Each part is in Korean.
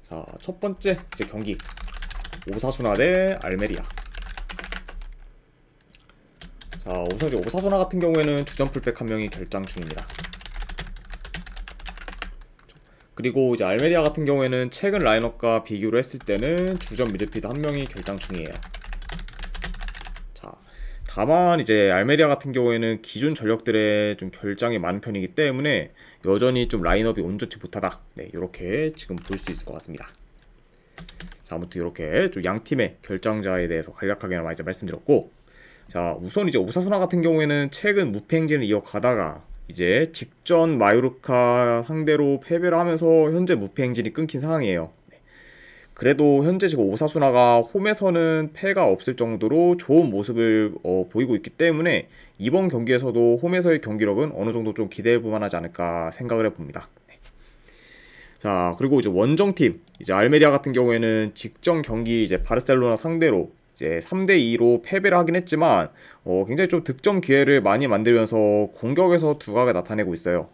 자, 첫 번째 이제 경기 오사수나 대 알메리아. 자, 우선 이제 오사수나 같은 경우에는 주전 풀백 한 명이 결장 중입니다. 그리고 이제 알메리아 같은 경우에는 최근 라인업과 비교를 했을 때는 주전 미드필드 한 명이 결장 중이에요. 자, 다만 이제 알메리아 같은 경우에는 기존 전력들의 좀 결장이 많은 편이기 때문에 여전히 좀 라인업이 온전치 못하다. 네, 이렇게 지금 볼 수 있을 것 같습니다. 자, 아무튼 이렇게 좀 양 팀의 결장자에 대해서 간략하게나마 이제 말씀드렸고, 자, 우선 이제 오사수나 같은 경우에는 최근 무패 행진을 이어가다가 이제 직전 마요르카 상대로 패배를 하면서 현재 무패 행진이 끊긴 상황이에요. 그래도 현재 지금 오사수나가 홈에서는 패가 없을 정도로 좋은 모습을 보이고 있기 때문에 이번 경기에서도 홈에서의 경기력은 어느 정도 좀 기대해 볼 만하지 않을까 생각을 해봅니다. 자, 그리고 이제 원정팀 이제 알메리아 같은 경우에는 직전 경기 이제 바르셀로나 상대로 이제 3대2로 패배를 하긴 했지만 굉장히 좀 득점 기회를 많이 만들면서 공격에서 두각을 나타내고 있어요.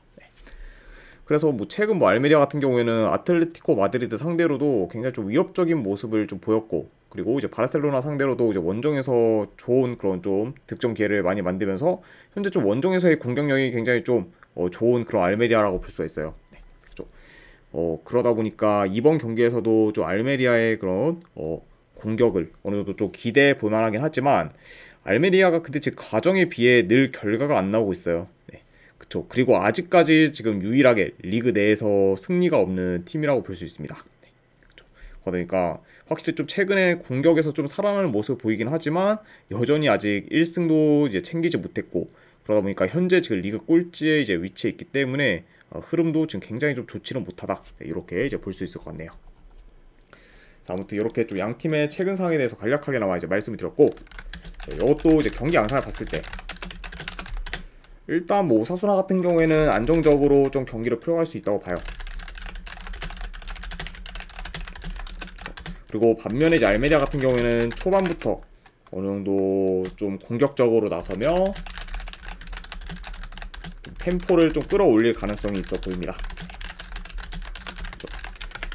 그래서 뭐 최근 뭐 알메리아 같은 경우에는 아틀레티코 마드리드 상대로도 굉장히 좀 위협적인 모습을 좀 보였고, 그리고 이제 바르셀로나 상대로도 이제 원정에서 좋은 그런 좀 득점 기회를 많이 만들면서 현재 좀 원정에서의 공격력이 굉장히 좀 좋은 그런 알메리아라고 볼 수가 있어요. 네, 그렇죠. 그러다 보니까 이번 경기에서도 좀 알메리아의 그런 공격을 어느 정도 좀 기대해 볼 만하긴 하지만 알메리아가 근데 지금 가정에 비해 늘 결과가 안 나오고 있어요. 네. 그쵸. 그리고 아직까지 지금 유일하게 리그 내에서 승리가 없는 팀이라고 볼 수 있습니다. 네. 그쵸. 그러니까 확실히 좀 최근에 공격에서 좀 살아나는 모습을 보이긴 하지만 여전히 아직 1승도 이제 챙기지 못했고, 그러다 보니까 현재 지금 리그 꼴찌에 이제 위치해 있기 때문에 흐름도 지금 굉장히 좀 좋지는 못하다. 네, 이렇게 이제 볼 수 있을 것 같네요. 자, 아무튼 이렇게 좀 양 팀의 최근 상황에 대해서 간략하게나마 이제 말씀을 드렸고, 이것도 이제 경기 양상을 봤을 때 일단 뭐 오사수나 같은 경우에는 안정적으로 좀 경기를 풀어갈 수 있다고 봐요. 그리고 반면에 이제 알메리아 같은 경우에는 초반부터 어느 정도 좀 공격적으로 나서며 좀 템포를 좀 끌어올릴 가능성이 있어 보입니다.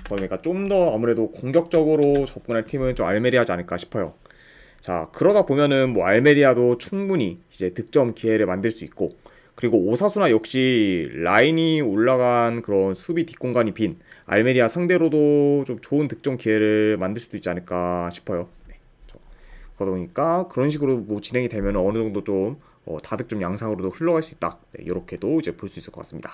그러니까 좀 더 아무래도 공격적으로 접근할 팀은 좀 알메리아지 않을까 싶어요. 자, 그러다 보면은 뭐 알메리아도 충분히 이제 득점 기회를 만들 수 있고, 그리고 오사수나 역시 라인이 올라간 그런 수비 뒷공간이 빈 알메리아 상대로도 좀 좋은 득점 기회를 만들 수도 있지 않을까 싶어요. 네. 그러다 보니까 그런 식으로 뭐 진행이 되면 어느 정도 좀 다득점 양상으로도 흘러갈 수 있다. 네, 이렇게도 이제 볼 수 있을 것 같습니다.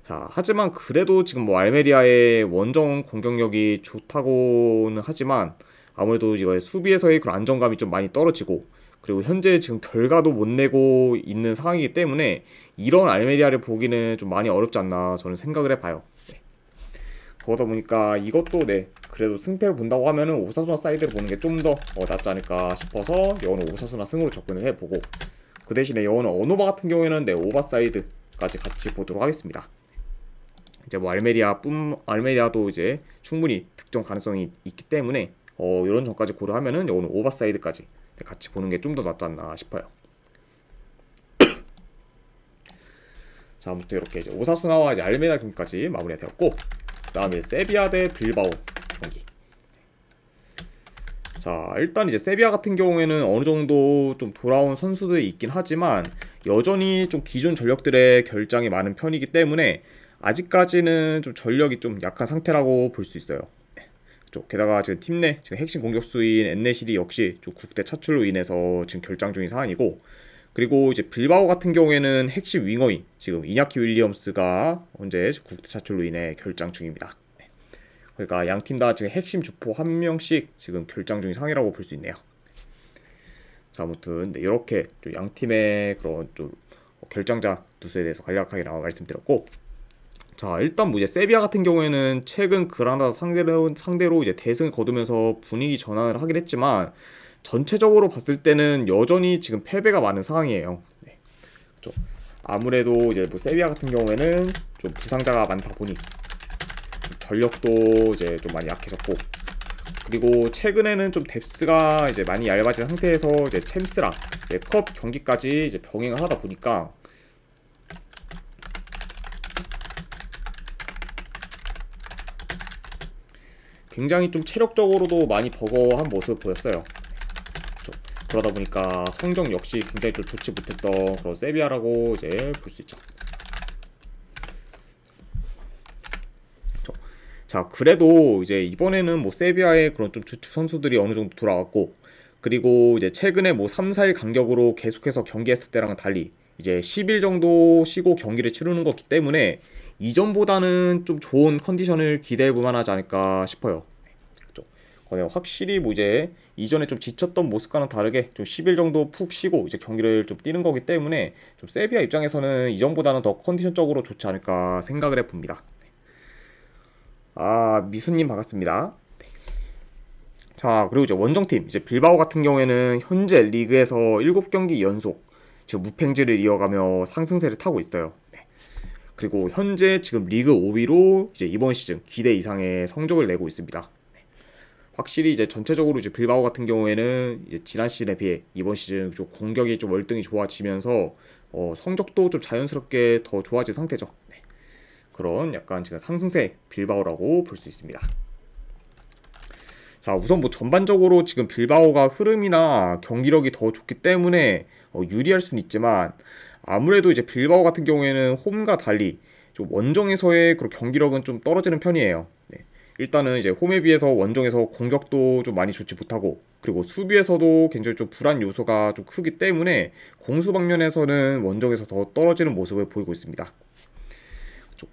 자, 하지만 그래도 지금 뭐 알메리아의 원정 공격력이 좋다고는 하지만 아무래도 이거 수비에서의 그런 안정감이 좀 많이 떨어지고, 그리고 현재 지금 결과도 못 내고 있는 상황이기 때문에 이런 알메리아를 보기는 좀 많이 어렵지 않나 저는 생각을 해봐요. 네. 그러다 보니까 이것도 네, 그래도 승패를 본다고 하면은 오사수나 사이드를 보는 게 좀 더 낫지 않을까 싶어서 여는 오사수나 승으로 접근을 해보고, 그 대신에 여는 어노바 같은 경우에는 네, 오바사이드까지 같이 보도록 하겠습니다. 이제 뭐 알메리아도 이제 충분히 득점 가능성이 있기 때문에 이런 점까지 고려하면은 이거는 오버사이드까지 같이 보는 게 좀 더 낫지 않나 싶어요. 자, 아무튼 이렇게 이제 오사수나와 이제 알메리아 경기까지 마무리가 되었고, 그 다음에 세비야 대 빌바오 경기. 자, 일단 이제 세비야 같은 경우에는 어느 정도 좀 돌아온 선수들이 있긴 하지만 여전히 좀 기존 전력들의 결장이 많은 편이기 때문에 아직까지는 좀 전력이 좀 약한 상태라고 볼 수 있어요. 게다가 지금 팀 내 지금 핵심 공격수인 엔네시리 역시 좀 국대 차출로 인해서 지금 결장 중인 상황이고, 그리고 이제 빌바오 같은 경우에는 핵심 윙어인 지금 이냐키 윌리엄스가 현재 국대 차출로 인해 결장 중입니다. 그러니까 양 팀 다 지금 핵심 주포 한 명씩 지금 결장 중인 상황이라고 볼 수 있네요. 자, 아무튼 네, 이렇게 양 팀의 그런 좀 결장자 누수에 대해서 간략하게 말씀드렸고, 자, 일단 뭐 이제 세비야 같은 경우에는 최근 그라나다 상대로 이제 대승을 거두면서 분위기 전환을 하긴 했지만 전체적으로 봤을 때는 여전히 지금 패배가 많은 상황이에요. 네. 그렇죠. 아무래도 이제 뭐 세비야 같은 경우에는 좀 부상자가 많다 보니 전력도 이제 좀 많이 약해졌고, 그리고 최근에는 좀 뎁스가 이제 많이 얇아진 상태에서 이제 챔스랑 이제 컵 경기까지 이제 병행을 하다 보니까 굉장히 좀 체력적으로도 많이 버거워한 모습을 보였어요. 그러다 보니까 성적 역시 굉장히 좀 좋지 못했던 그런 세비야라고 이제 볼 수 있죠. 자, 그래도 이제 이번에는 뭐 세비야의 그런 좀 주축 선수들이 어느 정도 돌아왔고, 그리고 이제 최근에 뭐 3, 4일 간격으로 계속해서 경기했을 때랑은 달리 이제 10일 정도 쉬고 경기를 치르는 거기 때문에 이전보다는 좀 좋은 컨디션을 기대해 볼 만하지 않을까 싶어요. 확실히 뭐 이제 이전에 좀 지쳤던 모습과는 다르게 좀 10일 정도 푹 쉬고 이제 경기를 좀 뛰는 거기 때문에 좀 세비야 입장에서는 이전보다는 더 컨디션적으로 좋지 않을까 생각을 해봅니다. 아, 미수님 반갑습니다. 자, 그리고 이제 원정팀 이제 빌바오 같은 경우에는 현재 리그에서 7경기 연속 지금 무패행진을 이어가며 상승세를 타고 있어요. 그리고 현재 지금 리그 5위로 이제 이번 시즌 기대 이상의 성적을 내고 있습니다. 확실히 이제 전체적으로 이제 빌바오 같은 경우에는 이제 지난 시즌에 비해 이번 시즌 좀 공격이 좀 월등히 좋아지면서 성적도 좀 자연스럽게 더 좋아진 상태죠. 그런 약간 지금 상승세 빌바오라고 볼 수 있습니다. 자, 우선 뭐 전반적으로 지금 빌바오가 흐름이나 경기력이 더 좋기 때문에 유리할 수는 있지만, 아무래도 이제 빌바오 같은 경우에는 홈과 달리 좀 원정에서의 그런 경기력은 좀 떨어지는 편이에요. 일단은 이제 홈에 비해서 원정에서 공격도 좀 많이 좋지 못하고, 그리고 수비에서도 굉장히 좀 불안 요소가 좀 크기 때문에 공수 방면에서는 원정에서 더 떨어지는 모습을 보이고 있습니다.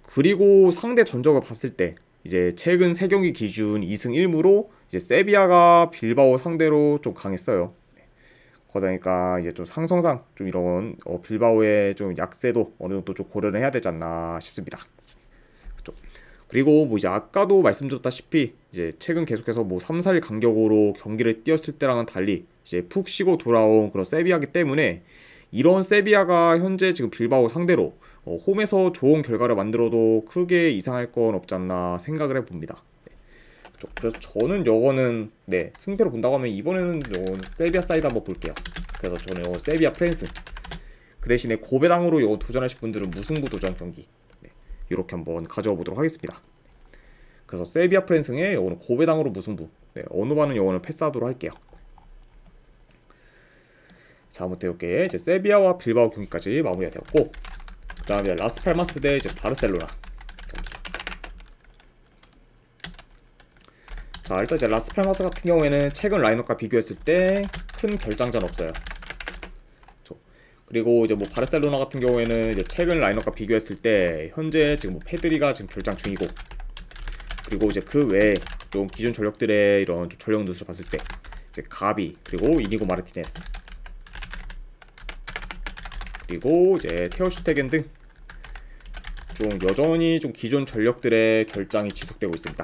그리고 상대 전적을 봤을 때 이제 최근 3경기 기준 2승 1무로 이제 세비야가 빌바오 상대로 좀 강했어요. 그러니까 이제 좀 상성상 좀 이런 빌바오의 좀 약세도 어느 정도 좀 고려를 해야 되지 않나 싶습니다. 그리고 뭐 이제 아까도 말씀드렸다시피 이제 최근 계속해서 뭐 3, 4일 간격으로 경기를 뛰었을 때랑은 달리 이제 푹 쉬고 돌아온 그런 세비야기 때문에 이런 세비야가 현재 지금 빌바오 상대로 홈에서 좋은 결과를 만들어도 크게 이상할 건 없지 않나 생각을 해봅니다. 그래서 저는 요거는 승패로 본다고 하면 이번에는 요거는 세비야 사이드 한번 볼게요. 그래서 저는 요거 세비야 프랜스, 그 대신에 고배당으로 요거 도전하실 분들은 무승부 도전 경기 이렇게 한번 가져와 보도록 하겠습니다. 그래서 세비야 프랜스에 요거는 고배당으로 무승부, 어느 반은 요거는 패스하도록 할게요. 자, 아무튼 이렇게 이제 세비야와 빌바오 경기까지 마무리가 되었고, 그 다음에 라스팔마스 대 이제 바르셀로나 경기. 자, 일단 이제 라스팔마스 같은 경우에는 최근 라인업과 비교했을 때 큰 결장전 없어요. 그리고 이제 뭐 바르셀로나 같은 경우에는 이제 최근 라인업과 비교했을 때 현재 지금 뭐 페드리가 지금 결장 중이고, 그리고 이제 그 외에 좀 기존 전력들의 이런 좀 전력 누수를 봤을 때 이제 가비, 그리고 이니고 마르티네스, 그리고 이제 테오 슈테겐 등 좀 여전히 좀 기존 전력들의 결장이 지속되고 있습니다.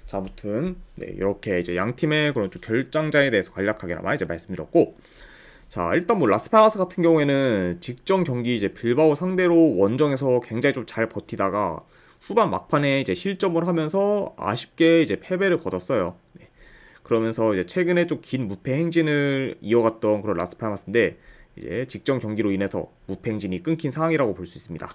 자, 아무튼 이렇게 이제 양 팀의 그런 좀 결장자에 대해서 간략하게나마 이제 말씀드렸고, 자, 일단 뭐 라스팔마스 같은 경우에는 직전 경기 이제 빌바오 상대로 원정에서 굉장히 좀 잘 버티다가 후반 막판에 이제 실점을 하면서 아쉽게 이제 패배를 거뒀어요. 그러면서 이제 최근에 좀 긴 무패 행진을 이어갔던 그런 라스팔마스인데 이제 직전 경기로 인해서 무패 행진이 끊긴 상황이라고 볼 수 있습니다.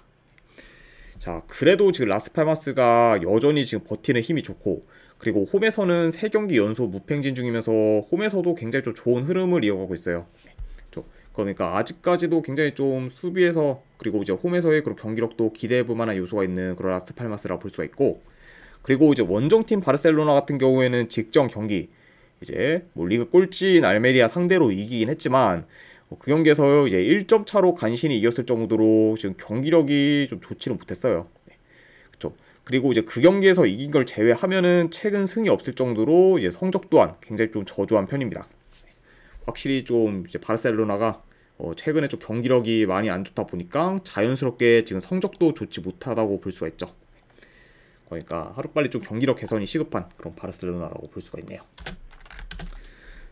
자, 그래도 지금 라스팔마스가 여전히 지금 버티는 힘이 좋고, 그리고 홈에서는 3경기 연속 무패 행진 중이면서 홈에서도 굉장히 좀 좋은 흐름을 이어가고 있어요. 그러니까 아직까지도 굉장히 좀 수비에서, 그리고 이제 홈에서의 그런 경기력도 기대해볼 만한 요소가 있는 그런 라스팔마스라 볼 수가 있고, 그리고 이제 원정팀 바르셀로나 같은 경우에는 직전 경기 이제 뭐 리그 꼴찌인 알메리아 상대로 이기긴 했지만 그 경기에서 이제 1점 차로 간신히 이겼을 정도로 지금 경기력이 좀 좋지는 못했어요. 그쵸? 그리고 이제 그 경기에서 이긴 걸 제외하면은 최근 승이 없을 정도로 이제 성적 또한 굉장히 좀 저조한 편입니다. 확실히 좀 이제 바르셀로나가 최근에 좀 경기력이 많이 안 좋다 보니까 자연스럽게 지금 성적도 좋지 못하다고 볼 수가 있죠. 그러니까 하루빨리 좀 경기력 개선이 시급한 그런 바르셀로나라고 볼 수가 있네요.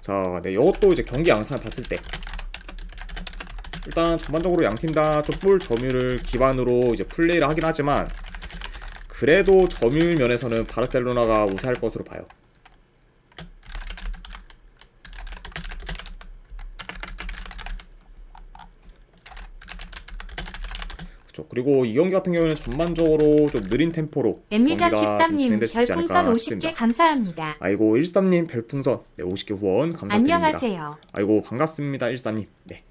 자, 이것도 이제 경기 양상을 봤을 때 일단 전반적으로 양팀 다 좀 볼 점유율을 기반으로 이제 플레이를 하긴 하지만 그래도 점유율 면에서는 바르셀로나가 우세할 것으로 봐요. 그렇죠. 그리고 이 경기 같은 경우에는 전반적으로 좀 느린 템포로 엠미장 경기가 좀 13님 진행될 수 있지 별풍선 않을까 50개 싶습니다. 감사합니다. 아이고 13님 별풍선 네, 50개 후원 감사드립니다. 안녕하세요. 아이고 반갑습니다 13님. 네.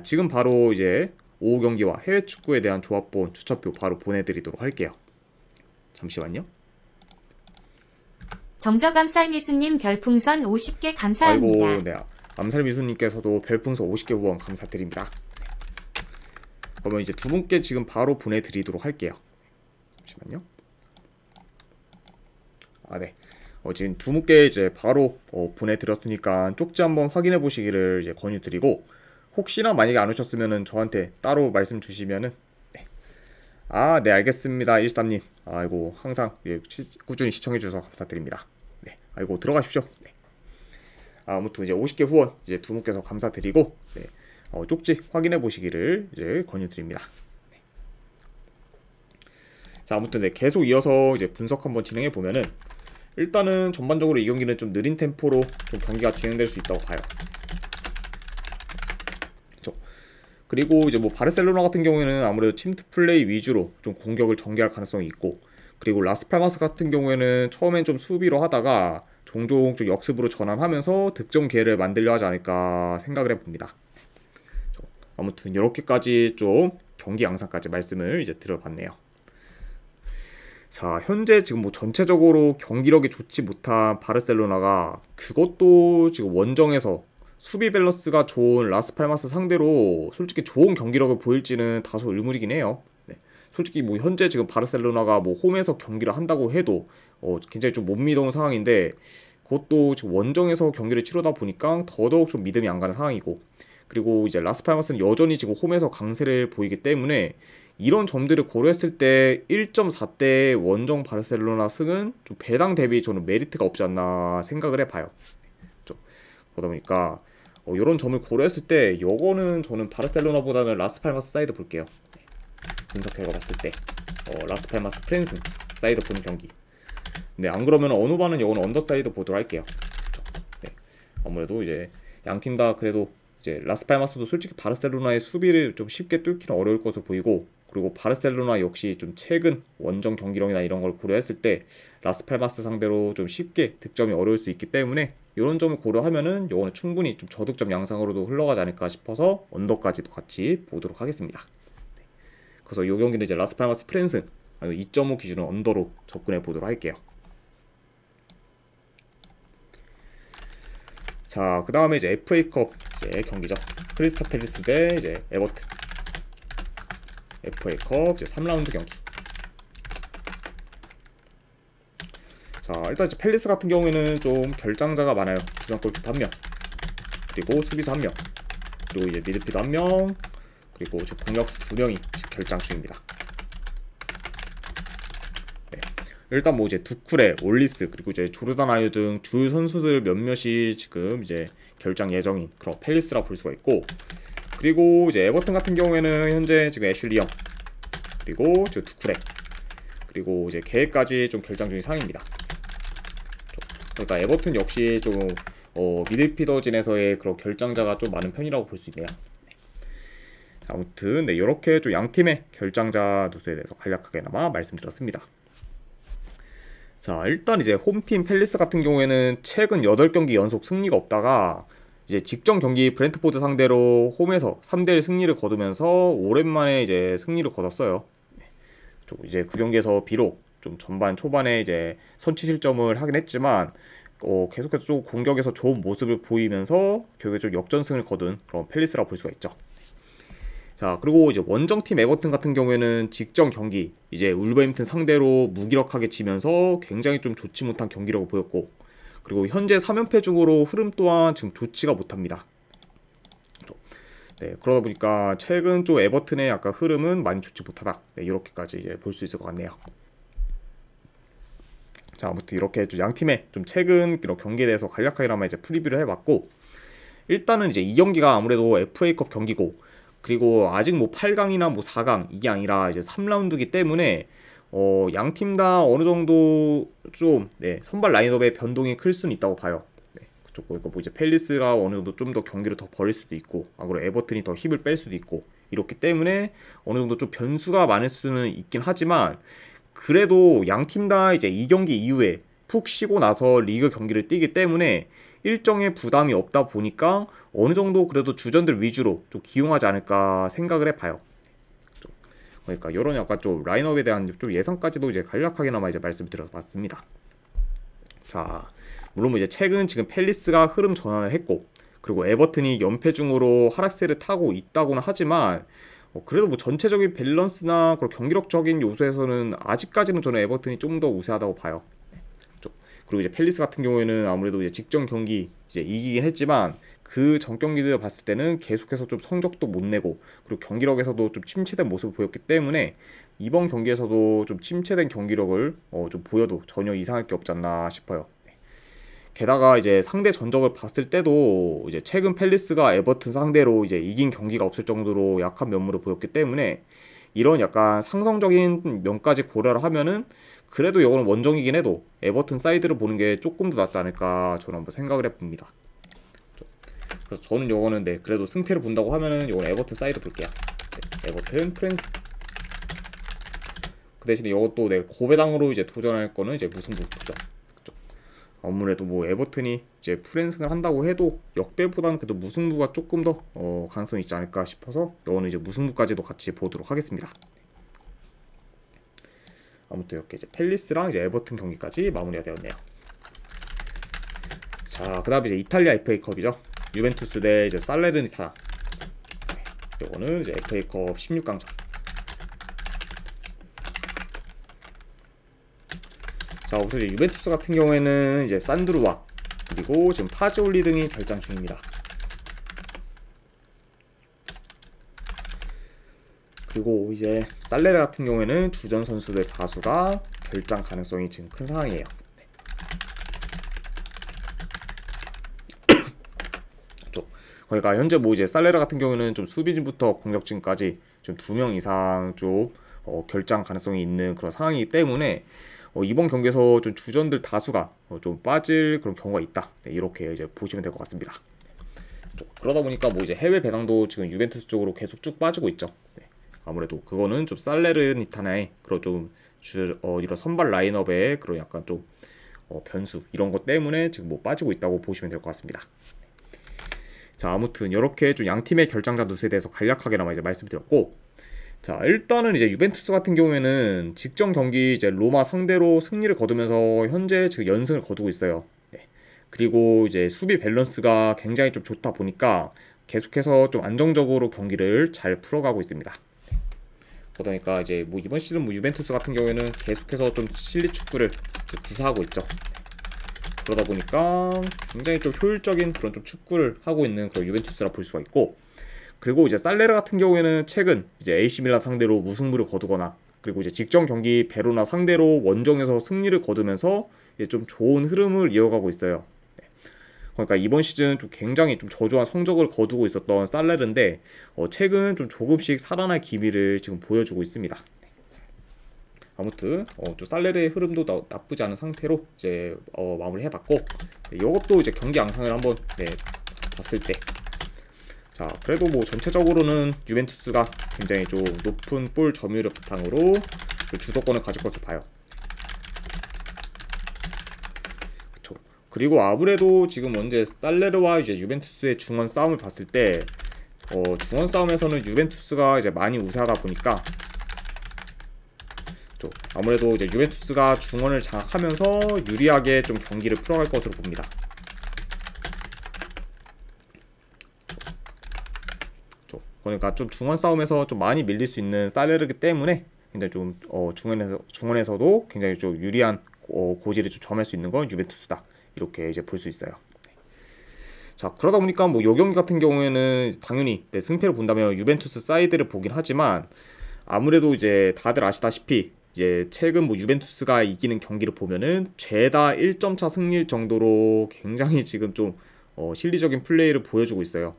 지금 바로 이제 오후 경기와 해외 축구에 대한 조합본 추천표 바로 보내드리도록 할게요. 잠시만요. 정저감 쌀미수님 별풍선 50개 감사합니다. 아이고 네. 암살미수님께서도 별풍선 50개 후원 감사드립니다. 그러면 이제 두 분께 지금 바로 보내드리도록 할게요. 잠시만요. 네. 지금 두 분께 이제 바로 보내드렸으니까 쪽지 한번 확인해 보시기를 이제 권유드리고, 혹시나 만약에 안 오셨으면은 저한테 따로 말씀 주시면은 네. 네 알겠습니다 13님. 아이고 항상 꾸준히 시청해 주셔서 감사드립니다. 네. 아이고 들어가십시오. 네. 아무튼 이제 50개 후원 이제 두 분께서 감사드리고, 네. 쪽지 확인해 보시기를 이제 권유드립니다. 네. 자 아무튼 네, 계속 이어서 이제 분석 한번 진행해 보면은, 일단은 전반적으로 이 경기는 좀 느린 템포로 좀 경기가 진행될 수 있다고 봐요. 그렇죠. 그리고 이제 뭐 바르셀로나 같은 경우에는 아무래도 침투 플레이 위주로 좀 공격을 전개할 가능성이 있고, 그리고 라스팔마스 같은 경우에는 처음엔 좀 수비로 하다가 종종 좀 역습으로 전환하면서 득점 기회를 만들려 하지 않을까 생각을 해봅니다. 아무튼 이렇게까지 좀 경기 양상까지 말씀을 이제 드려봤네요. 자 현재 지금 뭐 전체적으로 경기력이 좋지 못한 바르셀로나가, 그것도 지금 원정에서 수비 밸런스가 좋은 라스팔마스 상대로 솔직히 좋은 경기력을 보일지는 다소 의문이긴 해요. 네. 솔직히 뭐 현재 지금 바르셀로나가 뭐 홈에서 경기를 한다고 해도 굉장히 좀 못 믿어온 상황인데, 그것도 지금 원정에서 경기를 치르다 보니까 더더욱 좀 믿음이 안 가는 상황이고, 그리고 이제 라스팔마스는 여전히 지금 홈에서 강세를 보이기 때문에 이런 점들을 고려했을 때 1.4대 원정 바르셀로나 승은 좀 배당 대비 저는 메리트가 없지 않나 생각을 해봐요. 그러다 보니까 이런 점을 고려했을 때 이거는 저는 바르셀로나보다는 라스팔마스 사이드 볼게요. 분석해가 봤을 때 라스팔마스 프랜슨 사이드 보는 경기. 네, 안 그러면 어느 반은 이거는 언더사이드 보도록 할게요. 네, 아무래도 이제 양 팀 다 그래도 이제 라스팔마스도 솔직히 바르셀로나의 수비를 좀 쉽게 뚫기는 어려울 것으로 보이고, 그리고 바르셀로나 역시 좀 최근 원정 경기력이나 이런 걸 고려했을 때 라스팔마스 상대로 좀 쉽게 득점이 어려울 수 있기 때문에, 이런 점을 고려하면은 이거는 충분히 좀 저득점 양상으로도 흘러가지 않을까 싶어서 언더까지도 같이 보도록 하겠습니다. 네. 그래서 이 경기는 이제 라스팔마스 프랜슨 2.5 기준으로 언더로 접근해 보도록 할게요. 자, 그 다음에 이제 FA컵 이제 경기죠. 크리스탈 팰리스 대 이제 에버튼. FA컵 이제 3라운드 경기. 자, 일단 이제 팰리스 같은 경우에는 좀 결장자가 많아요. 주전 골키퍼 1명, 그리고 수비수 1명, 그리고 이제 미드필더 1명, 그리고 이제 공격수 2명이 결장 중입니다. 일단 뭐 이제 두쿠레, 올리스, 그리고 이제 조르단 아유 등 주요 선수들 몇몇이 지금 이제 결장 예정인 그런 팰리스라 볼 수가 있고, 그리고 이제 에버튼 같은 경우에는 현재 지금 애슐리 영, 그리고 이제 두쿠레, 그리고 이제 계획까지 좀 결장 중인 상황입니다. 그러니까 에버튼 역시 좀 미드필더진에서의 그런 결장자가 좀 많은 편이라고 볼 수 있네요. 아무튼 네, 이렇게 좀 양 팀의 결장자 누수에 대해서 간략하게나마 말씀드렸습니다. 자, 일단 이제 홈팀 팰리스 같은 경우에는 최근 8경기 연속 승리가 없다가 이제 직전 경기 브렌트포드 상대로 홈에서 3대1 승리를 거두면서 오랜만에 이제 승리를 거뒀어요. 이제 그 경기에서 비록 좀 전반 초반에 이제 선취 실점을 하긴 했지만 계속해서 좀 공격에서 좋은 모습을 보이면서 결국에 좀 역전승을 거둔 그런 팰리스라고 볼 수가 있죠. 자, 그리고 이제 원정팀 에버튼 같은 경우에는 직전 경기 이제 울버햄튼 상대로 무기력하게 지면서 굉장히 좀 좋지 못한 경기력을 보였고, 그리고 현재 3연패 중으로 흐름 또한 지금 좋지가 못합니다. 네, 그러다 보니까 최근 좀 에버튼의 약간 흐름은 많이 좋지 못하다. 네, 이렇게까지 이제 볼 수 있을 것 같네요. 자, 아무튼 이렇게 좀 양 팀의 좀 최근 이런 경기에 대해서 간략하게나마 이제 프리뷰를 해봤고, 일단은 이제 이 경기가 아무래도 FA컵 경기고, 그리고 아직 뭐 8강이나 뭐 4강 이게 아니라 이제 3라운드이기 때문에 양 팀 다 어느 정도 좀 네, 선발 라인업의 변동이 클 수는 있다고 봐요. 네, 그쪽 보니까 뭐 이제 팰리스가 어느 정도 좀 더 경기를 더 벌일 수도 있고, 그리고 에버튼이 더 힘을 뺄 수도 있고, 이렇기 때문에 어느 정도 좀 변수가 많을 수는 있긴 하지만 그래도 양 팀 다 이제 이 경기 이후에 푹 쉬고 나서 리그 경기를 뛰기 때문에 일정의 부담이 없다 보니까 어느 정도 그래도 주전들 위주로 좀 기용하지 않을까 생각을 해봐요. 그러니까 이런 약간 좀 라인업에 대한 좀 예상까지도 이제 간략하게나마 이제 말씀드려봤습니다. 자, 물론 뭐 이제 최근 지금 팰리스가 흐름 전환을 했고, 그리고 에버튼이 연패 중으로 하락세를 타고 있다고는 하지만 그래도 뭐 전체적인 밸런스나 그런 경기력적인 요소에서는 아직까지는 저는 에버튼이 좀 더 우세하다고 봐요. 그리고 이제 팰리스 같은 경우에는 아무래도 이제 직전 경기 이제 이기긴 했지만 그 전 경기들 봤을 때는 계속해서 좀 성적도 못 내고 그리고 경기력에서도 좀 침체된 모습을 보였기 때문에 이번 경기에서도 좀 침체된 경기력을 좀 보여도 전혀 이상할 게 없지 않나 싶어요. 게다가 이제 상대 전적을 봤을 때도 이제 최근 팰리스가 에버튼 상대로 이제 이긴 경기가 없을 정도로 약한 면모를 보였기 때문에 이런 약간 상성적인 면까지 고려를 하면은 그래도 이거는 원정이긴 해도 에버튼 사이드를 보는 게 조금 더 낫지 않을까 저는 한번 생각을 해봅니다. 그래서 저는 이거는 네 그래도 승패를 본다고 하면은 이거는 에버튼 사이드 볼게요. 네, 에버튼 프랜스. 그 대신에 이것도 네 고배당으로 이제 도전할 거는 이제 무승부죠. 아무래도 뭐 에버튼이 이제 프랜승을 한다고 해도 역배보다는 그래도 무승부가 조금 더 가능성이 있지 않을까 싶어서 이거는 이제 무승부까지도 같이 보도록 하겠습니다. 아무튼 이렇게 이제 팰리스랑 이제 에버튼 경기까지 마무리가 되었네요. 자, 그다음에 이제 이탈리아 FA컵이죠. 유벤투스 대 이제 살레르니타나. 이거는 이제 FA컵 16강전. 자, 우선 이제 유벤투스 같은 경우에는 이제 산드루와 그리고 지금 파지올리 등이 결장 중입니다. 그리고 이제 살레르 같은 경우에는 주전 선수들 다수가 결장 가능성이 지금 큰 상황이에요. 네. 그러니까 현재 뭐 이제 살레르 같은 경우에는 좀 수비진부터 공격진까지 좀 2명 이상 좀 결장 가능성이 있는 그런 상황이기 때문에 이번 경기에서 좀 주전들 다수가 좀 빠질 그런 경우가 있다. 네, 이렇게 이제 보시면 될 것 같습니다. 그러다 보니까 뭐 이제 해외 배당도 지금 유벤투스 쪽으로 계속 쭉 빠지고 있죠. 네. 아무래도 그거는 좀 살레르니타나의 그런 좀 이런 선발 라인업의 그런 약간 좀 변수 이런 것 때문에 지금 뭐 빠지고 있다고 보시면 될 것 같습니다. 자, 아무튼 이렇게 좀 양 팀의 결장자 누수에 대해서 간략하게나마 이제 말씀드렸고, 자, 일단은 이제 유벤투스 같은 경우에는 직전 경기 이제 로마 상대로 승리를 거두면서 현재 지금 연승을 거두고 있어요. 네. 그리고 이제 수비 밸런스가 굉장히 좀 좋다 보니까 계속해서 좀 안정적으로 경기를 잘 풀어가고 있습니다. 그러다 보니까 이제 뭐 이번 시즌 뭐 유벤투스 같은 경우에는 계속해서 좀 실리 축구를 좀 구사하고 있죠. 그러다 보니까 굉장히 좀 효율적인 그런 좀 축구를 하고 있는 그런 유벤투스라 볼 수가 있고, 그리고 이제 살레르 같은 경우에는 최근 이제 AC 밀란 상대로 무승부를 거두거나 그리고 이제 직전 경기 베로나 상대로 원정에서 승리를 거두면서 이제 좀 좋은 흐름을 이어가고 있어요. 그러니까 이번 시즌 좀 굉장히 좀 저조한 성적을 거두고 있었던 살레르인데 최근 좀 조금씩 살아날 기미를 지금 보여주고 있습니다. 아무튼 좀 살레르의 흐름도 나쁘지 않은 상태로 이제 마무리해봤고, 이것도 이제 경기 양상을 한번 봤을 때, 자 그래도 뭐 전체적으로는 유벤투스가 굉장히 좀 높은 볼 점유율을 바탕으로 주도권을 가질 것으로 봐요. 그쵸. 그리고 아무래도 지금 현재 살레르와 이제 유벤투스의 중원 싸움을 봤을 때 중원 싸움에서는 유벤투스가 이제 많이 우세하다 보니까 아무래도 이제 유벤투스가 중원을 장악하면서 유리하게 좀 경기를 풀어갈 것으로 봅니다. 그러니까 좀 중원 싸움에서 좀 많이 밀릴 수 있는 살레르기 때문에 굉장히 좀 중원에서도 굉장히 좀 유리한 고지를 좀 점할 수 있는 건 유벤투스다, 이렇게 이제 볼 수 있어요. 자, 그러다 보니까 뭐 요 경기 같은 경우에는 당연히 승패를 본다면 유벤투스 사이드를 보긴 하지만 아무래도 이제 다들 아시다시피 이제 최근 뭐 유벤투스가 이기는 경기를 보면은 죄다 1점 차 승리일 정도로 굉장히 지금 좀 실리적인 플레이를 보여주고 있어요.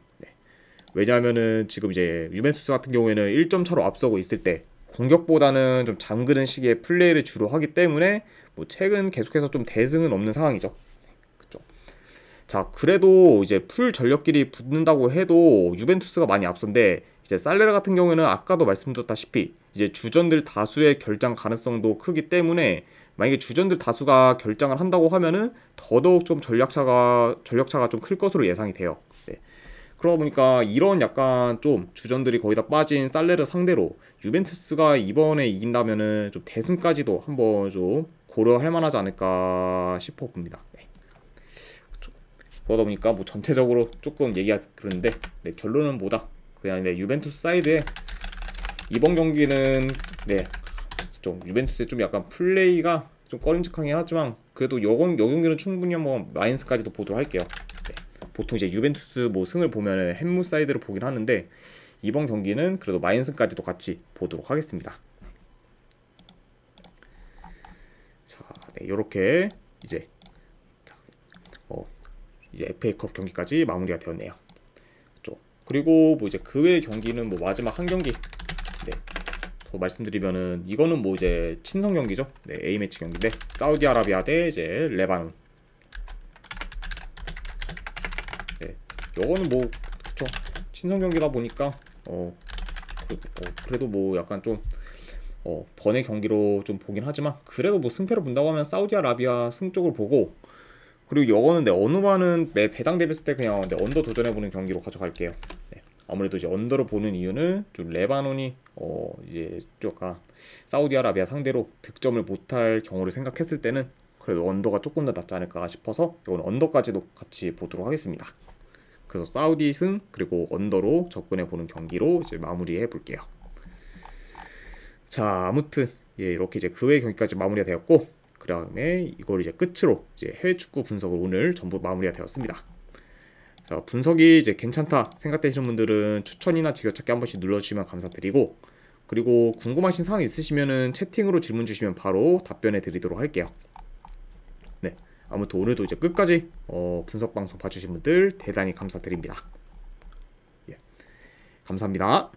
왜냐하면은 지금 이제 유벤투스 같은 경우에는 1점 차로 앞서고 있을 때 공격보다는 좀 잠그는 식의 플레이를 주로 하기 때문에 뭐 최근 계속해서 좀 대승은 없는 상황이죠. 그쵸? 자, 그래도 이제 풀 전력끼리 붙는다고 해도 유벤투스가 많이 앞선데 이제 살레르 같은 경우에는 아까도 말씀드렸다시피 이제 주전들 다수의 결장 가능성도 크기 때문에 만약에 주전들 다수가 결장을 한다고 하면은 더더욱 좀 전력차가 좀 클 것으로 예상이 돼요. 네. 그러다 보니까 이런 약간 좀 주전들이 거의 다 빠진 살레르 상대로 유벤투스가 이번에 이긴다면은 좀 대승까지도 한번 좀 고려할 만하지 않을까 싶어 봅니다. 네. 그러다 보니까 뭐 전체적으로 조금 얘기가 그런데 네, 결론은 뭐다? 그냥 네, 유벤투스 사이드에 이번 경기는 네, 좀 유벤투스의 좀 약간 플레이가 좀 꺼림칙하긴 하지만 그래도 요 경기는 충분히 한번 마인스까지도 보도록 할게요. 네. 보통 이제 유벤투스 뭐 승을 보면은 햄무 사이드를 보긴 하는데 이번 경기는 그래도 마인스까지도 같이 보도록 하겠습니다. 자, 네, 요렇게 이제 이제 FA컵 경기까지 마무리가 되었네요. 그리고 뭐 이제 그 외의 경기는 뭐 마지막 한 경기 네, 더 말씀드리면은 이거는 뭐 이제 친선 경기죠. 네, A매치 경기인데 사우디아라비아 대 이제 레바논. 네, 요거는 뭐 그쵸 친선 경기다 보니까 그래도 뭐 약간 좀 번의 경기로 좀 보긴 하지만 그래도 뭐 승패를 본다고 하면 사우디아라비아 승 쪽을 보고 그리고 이거는 네, 어느 반은 매 배당 대비했을 때 그냥 네, 언더 도전해보는 경기로 가져갈게요. 네, 아무래도 이제 언더를 보는 이유는 좀 레바논이 이제 좀 약간 사우디아라비아 상대로 득점을 못할 경우를 생각했을 때는 그래도 언더가 조금 더 낫지 않을까 싶어서 이건 언더까지도 같이 보도록 하겠습니다. 그래서 사우디 승 그리고 언더로 접근해보는 경기로 이제 마무리해 볼게요. 자, 아무튼 예, 이렇게 이제 그 외 경기까지 마무리가 되었고 그 다음에 이걸 이제 끝으로 이제 해외 축구 분석을 오늘 전부 마무리가 되었습니다. 자, 분석이 이제 괜찮다 생각되시는 분들은 추천이나 즐겨찾기 한 번씩 눌러주시면 감사드리고 그리고 궁금하신 사항 있으시면은 채팅으로 질문 주시면 바로 답변해 드리도록 할게요. 네, 아무튼 오늘도 이제 끝까지 분석 방송 봐주신 분들 대단히 감사드립니다. 예, 감사합니다.